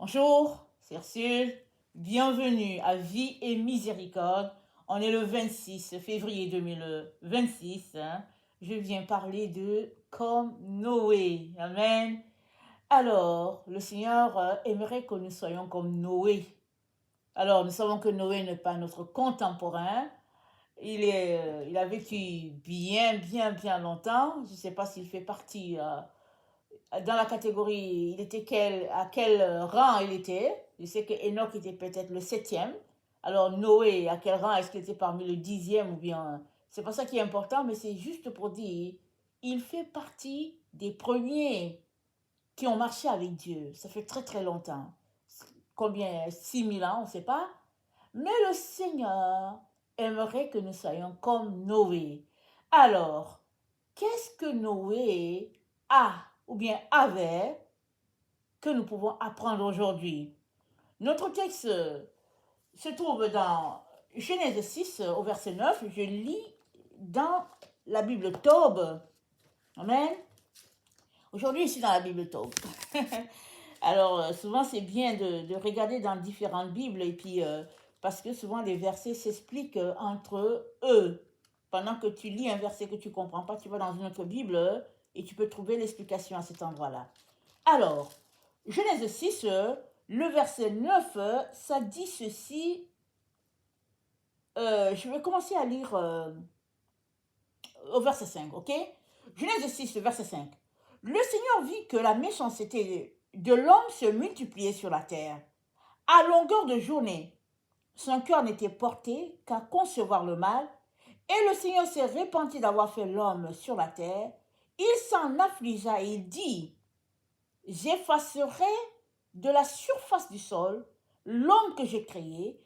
Bonjour, c'est Ursule. Bienvenue à Vie et Miséricorde. On est le 26 février 2026. Je viens parler de comme Noé. Amen. Alors, le Seigneur aimerait que nous soyons comme Noé. Alors, nous savons que Noé n'est pas notre contemporain. Il a vécu bien longtemps. Je ne sais pas s'il fait partie dans la catégorie, à quel rang il était. Je sais que Enoch était peut-être le 7e. Alors Noé, à quel rang est-ce qu'il était parmi le 10e ou bien... C'est pas ça qui est important, mais c'est juste pour dire, il fait partie des premiers qui ont marché avec Dieu. Ça fait très longtemps. Combien? 6 000 ans, on ne sait pas. Mais le Seigneur aimerait que nous soyons comme Noé. Alors, qu'est-ce que Noé a ou bien avait que nous pouvons apprendre aujourd'hui? Notre texte se trouve dans Genèse 6 au verset 9. Je lis dans la Bible Taube. Amen. Aujourd'hui, je suis dans la Bible Taube. Alors, souvent, c'est bien de regarder dans différentes Bibles et puis parce que souvent, les versets s'expliquent entre eux. Pendant que tu lis un verset que tu ne comprends pas, tu vas dans une autre Bible et tu peux trouver l'explication à cet endroit-là. Alors, Genèse 6, le verset 9, ça dit ceci. Je vais commencer à lire au verset 5, ok? Genèse 6, verset 5. Le Seigneur vit que la méchanceté de l'homme se multipliait sur la terre. À longueur de journée, son cœur n'était porté qu'à concevoir le mal, et le Seigneur s'est repenti d'avoir fait l'homme sur la terre. Il s'en affligea et il dit, j'effacerai de la surface du sol l'homme que j'ai créé,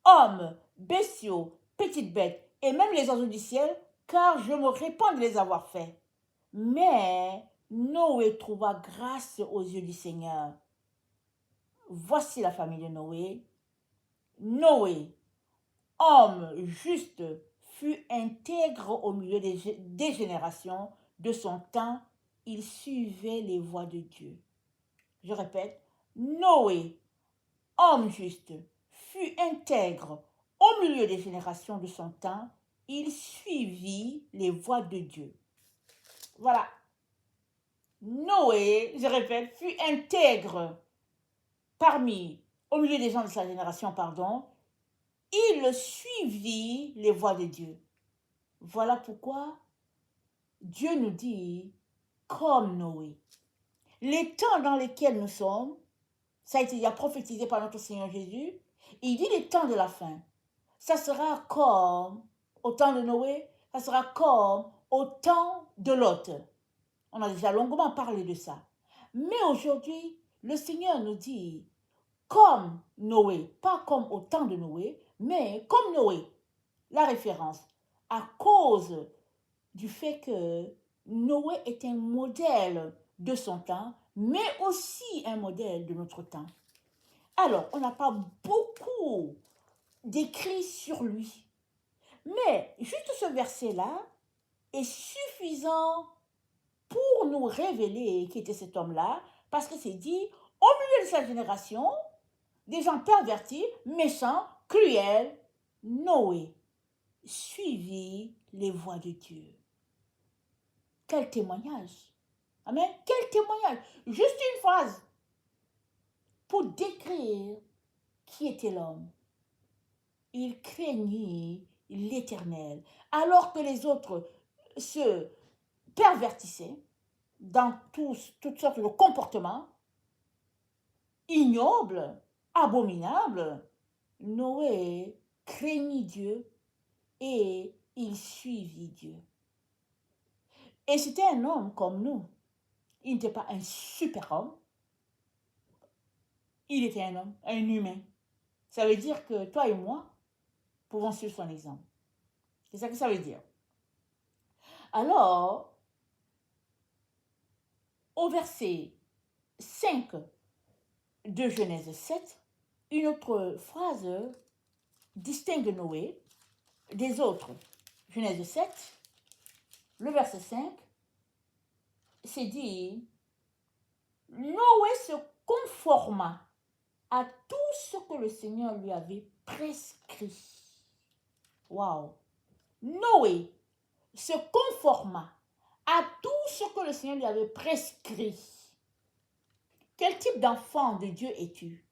hommes, bestiaux, petites bêtes et même les oiseaux du ciel, car je me répands de les avoir faits. Mais Noé trouva grâce aux yeux du Seigneur. Voici la famille de Noé. Noé, homme juste, fut intègre au milieu des générations de son temps. Il suivait les voies de Dieu. Je répète, Noé, homme juste, fut intègre au milieu des générations de son temps. Il suivit les voies de Dieu. Voilà. Noé, je répète, fut intègre au milieu des gens de sa génération, pardon. Il suivit les voies de Dieu. Voilà pourquoi Dieu nous dit, comme Noé, les temps dans lesquels nous sommes, ça a été déjà prophétisé par notre Seigneur Jésus, il dit les temps de la fin. Ça sera comme au temps de Noé, ça sera comme au temps de Lot. On a déjà longuement parlé de ça. Mais aujourd'hui, le Seigneur nous dit, comme Noé, pas comme au temps de Noé, mais comme Noé. La référence, à cause du fait que Noé est un modèle de son temps, mais aussi un modèle de notre temps. Alors, on n'a pas beaucoup d'écrits sur lui. Mais juste ce verset-là est suffisant pour nous révéler qui était cet homme-là, parce que c'est dit, au milieu de sa génération, des gens pervertis, méchants, cruels, Noé suivit les voies de Dieu. Quel témoignage! Amen. Quel témoignage! Juste une phrase pour décrire qui était l'homme. Il craignit l'Éternel, alors que les autres se pervertissaient dans toutes sortes de comportements ignobles, abominables. Noé craignit Dieu et il suivit Dieu. Et c'était un homme comme nous. Il n'était pas un super homme. Il était un homme, un humain. Ça veut dire que toi et moi pouvons suivre son exemple. C'est ça que ça veut dire. Alors, au verset 5 de Genèse 7, une autre phrase distingue Noé des autres. Genèse 7, le verset 5, c'est dit, Noé se conforma à tout ce que le Seigneur lui avait prescrit. Waouh! Noé se conforma à tout ce que le Seigneur lui avait prescrit. Quel type d'enfant de Dieu es-tu?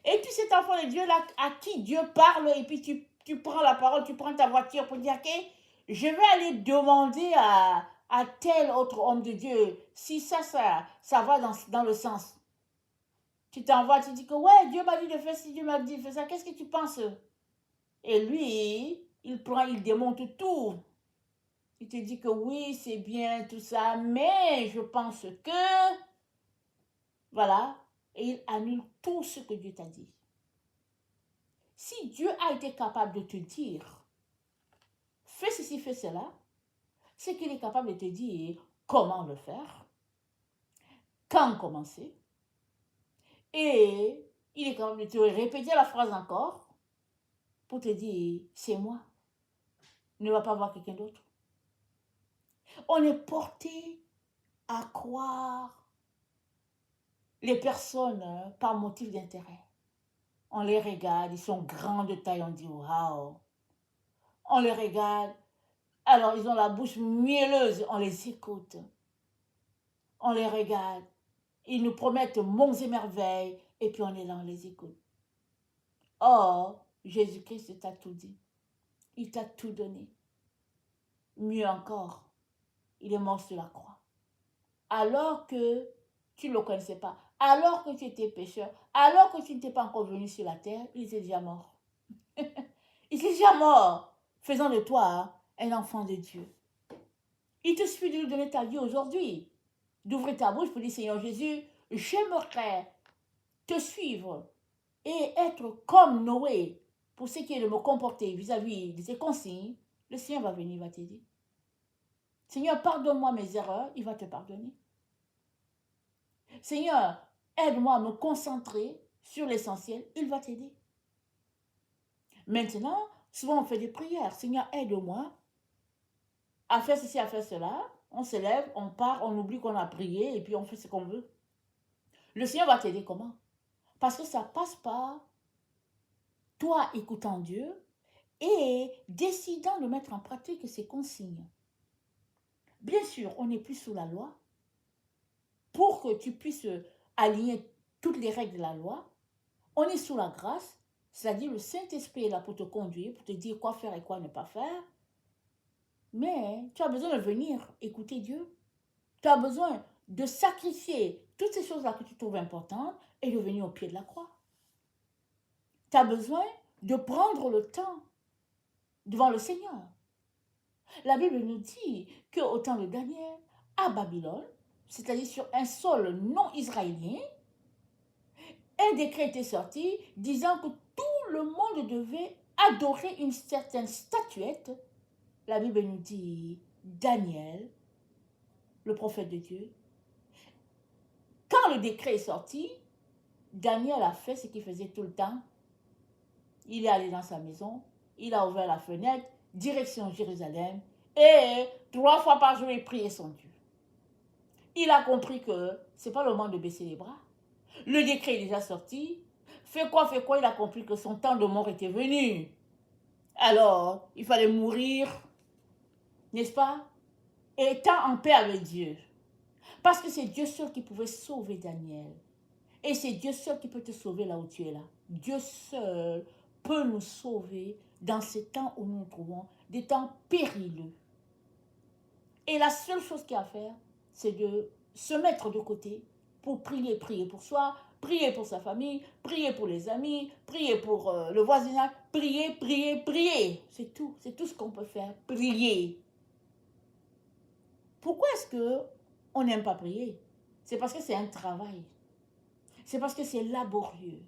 Es-tu cet enfant de Dieu là à qui Dieu parle et puis tu prends la parole, tu prends ta voiture pour dire, ok, je vais aller demander à tel autre homme de Dieu si ça va dans le sens. Tu t'envoies, tu dis que ouais, Dieu m'a dit de faire ci, Dieu m'a dit de faire ça, qu'est-ce que tu penses? Et lui, il démonte tout. Il te dit que oui, c'est bien, tout ça, mais je pense que, voilà, et il annule tout ce que Dieu t'a dit. Si Dieu a été capable de te dire, fais ceci, fais cela, c'est qu'il est capable de te dire comment le faire, quand commencer, et il est capable de te répéter la phrase encore pour te dire, c'est moi, ne va pas voir quelqu'un d'autre. On est porté à croire les personnes par motif d'intérêt. On les regarde, ils sont grands de taille, on dit waouh. On les regarde, alors ils ont la bouche mielleuse, on les écoute. On les regarde, ils nous promettent monts et merveilles, et puis on est là, on les écoute. Or, Jésus-Christ t'a tout dit. Il t'a tout donné. Mieux encore, il est mort sur la croix. Alors que tu ne le connaissais pas, alors que tu étais pécheur, alors que tu n'étais pas encore venu sur la terre, il était déjà mort. Il était déjà mort, faisant de toi un enfant de Dieu. Il te suffit de lui donner ta vie aujourd'hui, d'ouvrir ta bouche pour dire, Seigneur Jésus, j'aimerais te suivre et être comme Noé pour ce qui est de me comporter vis-à-vis de ses consignes. Le Seigneur va venir, il va t'aider. Seigneur, pardonne-moi mes erreurs, il va te pardonner. Seigneur, aide-moi à me concentrer sur l'essentiel, il va t'aider. Maintenant, souvent on fait des prières. Seigneur, aide-moi à faire ceci, à faire cela. On se lève, on part, on oublie qu'on a prié et puis on fait ce qu'on veut. Le Seigneur va t'aider comment? Parce que ça passe par toi écoutant Dieu et décidant de mettre en pratique ses consignes. Bien sûr, on n'est plus sous la loi. Pour que tu puisses aligner toutes les règles de la loi, on est sous la grâce, c'est-à-dire le Saint-Esprit est là pour te conduire, pour te dire quoi faire et quoi ne pas faire. Mais tu as besoin de venir écouter Dieu. Tu as besoin de sacrifier toutes ces choses-là que tu trouves importantes et de venir au pied de la croix. Tu as besoin de prendre le temps devant le Seigneur. La Bible nous dit qu'au temps de Daniel, à Babylone, c'est-à-dire sur un sol non israélien, un décret était sorti disant que tout le monde devait adorer une certaine statuette. La Bible nous dit Daniel, le prophète de Dieu. Quand le décret est sorti, Daniel a fait ce qu'il faisait tout le temps. Il est allé dans sa maison, il a ouvert la fenêtre, direction Jérusalem, et 3 fois par jour, il priait son Dieu. Il a compris que ce n'est pas le moment de baisser les bras. Le décret est déjà sorti. Fait quoi, il a compris que son temps de mort était venu. Alors, il fallait mourir, n'est-ce pas? Et étant en paix avec Dieu. Parce que c'est Dieu seul qui pouvait sauver Daniel. Et c'est Dieu seul qui peut te sauver là où tu es là. Dieu seul peut nous sauver dans ces temps où nous nous trouvons, des temps périlleux. Et la seule chose qu'il y a à faire, c'est de se mettre de côté pour prier pour soi, prier pour sa famille, prier pour les amis, prier pour le voisinage, prier. C'est tout ce qu'on peut faire, prier. Pourquoi est-ce qu'on n'aime pas prier? C'est parce que c'est un travail. C'est parce que c'est laborieux.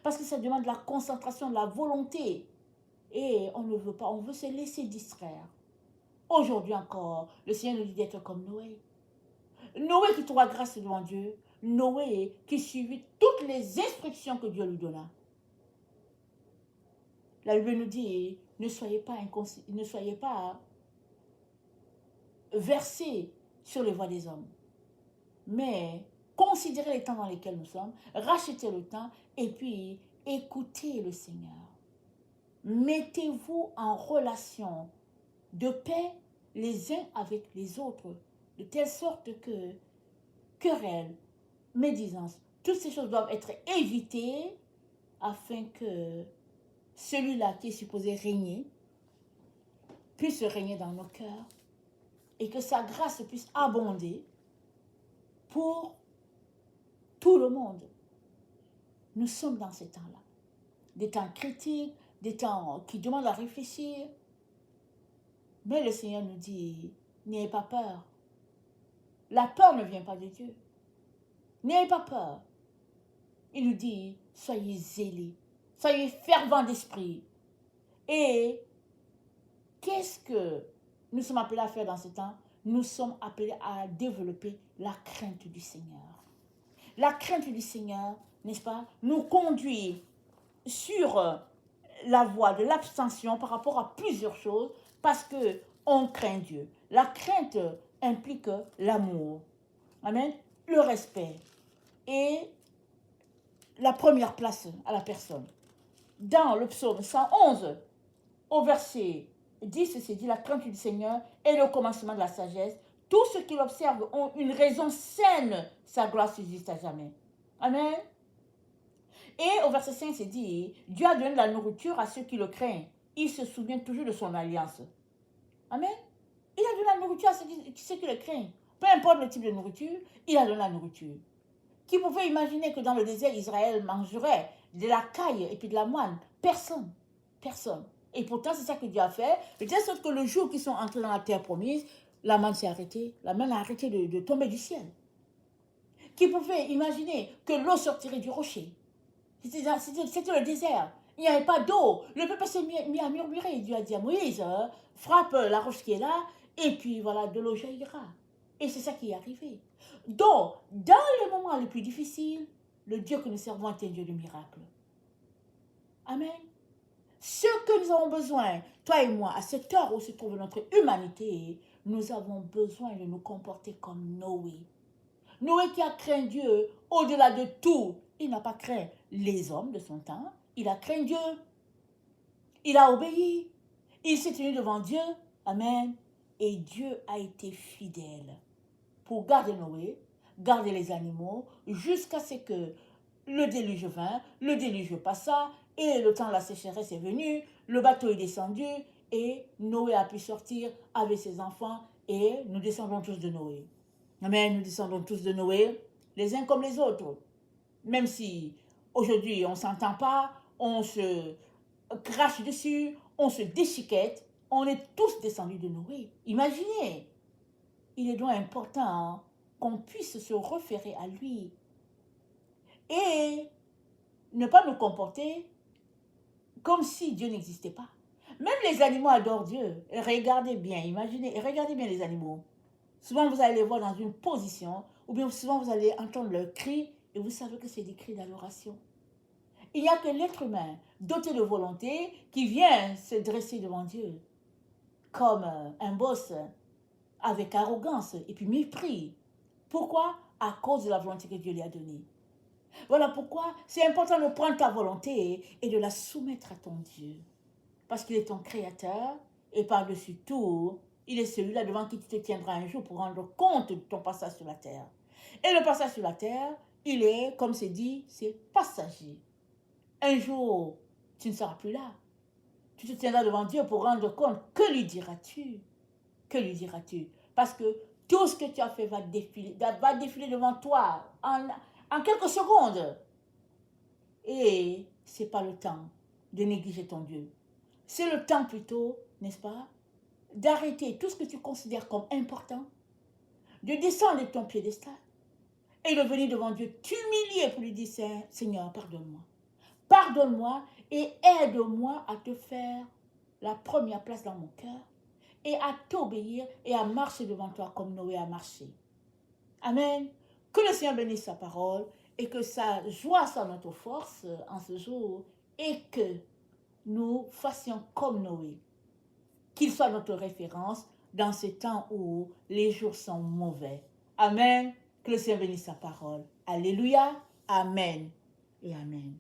Parce que ça demande de la concentration, de la volonté. Et on ne veut pas, on veut se laisser distraire. Aujourd'hui encore, le Seigneur nous dit d'être comme Noé. Noé qui trouva grâce devant Dieu. Noé qui suivit toutes les instructions que Dieu lui donna. La Bible nous dit, ne soyez pas versés sur les voies des hommes, mais considérer les temps dans lesquels nous sommes, racheter le temps et puis écoutez le Seigneur. Mettez-vous en relation de paix les uns avec les autres, de telle sorte que querelles, médisances, toutes ces choses doivent être évitées afin que celui-là qui est supposé régner puisse régner dans nos cœurs et que sa grâce puisse abonder pour tout le monde. Nous sommes dans ces temps-là, des temps critiques, des temps qui demandent à réfléchir. Mais le Seigneur nous dit, n'ayez pas peur. La peur ne vient pas de Dieu. N'ayez pas peur. Il nous dit, soyez zélés, soyez fervents d'esprit. Et qu'est-ce que nous sommes appelés à faire dans ce temps? Nous sommes appelés à développer la crainte du Seigneur. La crainte du Seigneur, n'est-ce pas, nous conduit sur la voie de l'abstention par rapport à plusieurs choses parce qu'on craint Dieu. La crainte implique l'amour, amen, le respect et la première place à la personne. Dans le psaume 111, au verset 10, c'est dit, la crainte du Seigneur est le commencement de la sagesse. Tous ceux qui l'observent ont une raison saine, sa gloire subsiste à jamais. Amen. Et au verset 5, c'est dit, Dieu a donné de la nourriture à ceux qui le craignent. Il se souvient toujours de son alliance. Amen. Il a donné la nourriture à ceux qui le craignent. Peu importe le type de nourriture, il a donné la nourriture. Qui pouvait imaginer que dans le désert, Israël mangerait de la caille et puis de la moine? Personne. Personne. Et pourtant, c'est ça que Dieu a fait. De telle sorte que le jour qu'ils sont entrés dans la terre promise, la manne s'est arrêtée. La manne a arrêté de tomber du ciel. Qui pouvait imaginer que l'eau sortirait du rocher? C'était le désert. Il n'y avait pas d'eau. Le peuple s'est mis à murmurer. Dieu a dit à Moïse, frappe la roche qui est là, et puis voilà, de l'eau jaillira. Et c'est ça qui est arrivé. Donc, dans les moments les plus difficiles, le Dieu que nous servons est un Dieu de miracles. Amen. Ce que nous avons besoin, toi et moi, à cette heure où se trouve notre humanité, nous avons besoin de nous comporter comme Noé. Noé qui a craint Dieu au-delà de tout. Il n'a pas craint les hommes de son temps, il a craint Dieu. Il a obéi. Il s'est tenu devant Dieu. Amen. Et Dieu a été fidèle pour garder Noé, garder les animaux, jusqu'à ce que le déluge vint, le déluge passa, et le temps de la sécheresse est venu, le bateau est descendu, et Noé a pu sortir avec ses enfants, et nous descendons tous de Noé. Amen, nous descendons tous de Noé, les uns comme les autres. Même si aujourd'hui on ne s'entend pas, on se crache dessus, on se déchiquette, on est tous descendus de Noé. Imaginez, il est donc important qu'on puisse se référer à lui et ne pas nous comporter comme si Dieu n'existait pas. Même les animaux adorent Dieu. Et regardez bien, imaginez, et regardez bien les animaux. Souvent, vous allez les voir dans une position, ou bien souvent, vous allez entendre leurs cris, et vous savez que c'est des cris d'adoration. Il n'y a que l'être humain, doté de volonté, qui vient se dresser devant Dieu, comme un boss, avec arrogance et puis mépris. Pourquoi? À cause de la volonté que Dieu lui a donnée. Voilà pourquoi c'est important de prendre ta volonté et de la soumettre à ton Dieu. Parce qu'il est ton créateur et par-dessus tout, il est celui-là devant qui tu te tiendras un jour pour rendre compte de ton passage sur la terre. Et le passage sur la terre, il est, comme c'est dit, c'est passager. Un jour, tu ne seras plus là. Tu te tiendras devant Dieu pour rendre compte. Que lui diras-tu? Que lui diras-tu? Parce que tout ce que tu as fait va défiler devant toi en quelques secondes. Et ce n'est pas le temps de négliger ton Dieu. C'est le temps plutôt, n'est-ce pas, d'arrêter tout ce que tu considères comme important, de descendre de ton piédestal et de venir devant Dieu, t'humilier pour lui dire, Seigneur, pardonne-moi. Pardonne-moi et aide-moi à te faire la première place dans mon cœur et à t'obéir et à marcher devant toi comme Noé a marché. Amen. Que le Seigneur bénisse sa parole et que sa joie soit notre force en ce jour et que nous fassions comme Noé. Qu'il soit notre référence dans ces temps où les jours sont mauvais. Amen. Que Que le Seigneur bénisse sa parole. Alléluia. Amen et Amen.